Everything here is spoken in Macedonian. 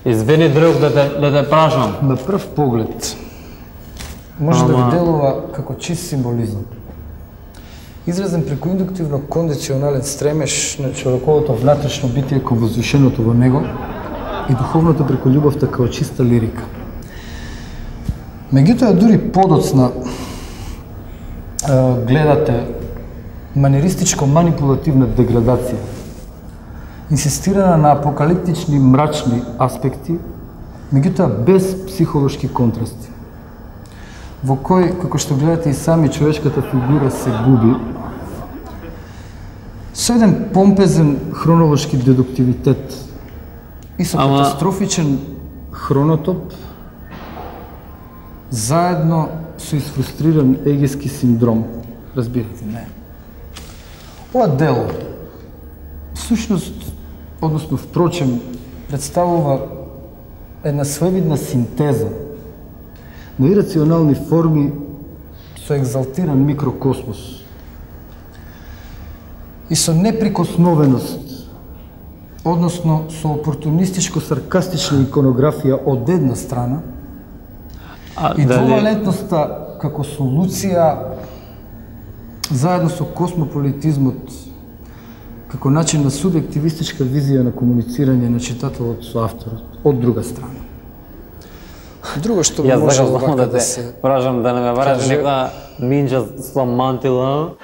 Извини друг да те прашам. На пръв поглед може да ви делува како чист символизм. Изразен преку индуктивно-кондиционален стремеж на човековото внатрешно битие кон возвишеното во него и духовното преку љубовта како чиста лирика. Меѓутоа, дури подоцна гледате манеристичко-манипулативна деградација, инсистирана на апокалиптични мрачни аспекти, меѓутоа без психолошки контрасти, во кој, како што гледате и сами, човечката фигура се губи, со еден помпезен хронолошки дедуктивитет и со катастрофичен хронотоп, заедно со изфрустриран егески синдром. Разбирате, не? Ова дело, всушност, односно впрочем, представува една своевидна синтеза на ирационални форми со екзалтиран микрокосмос и со неприкосновеност, односно со опортунистичко-саркастична иконографија од една страна и двовалентноста како солуција заедно со космополитизмот како начин на субјективистичка визија на комуницирање на читателот со авторот, од друга страна. Друго што би можело да се... Прашам да не ме бараш некоја нинџа со мантила.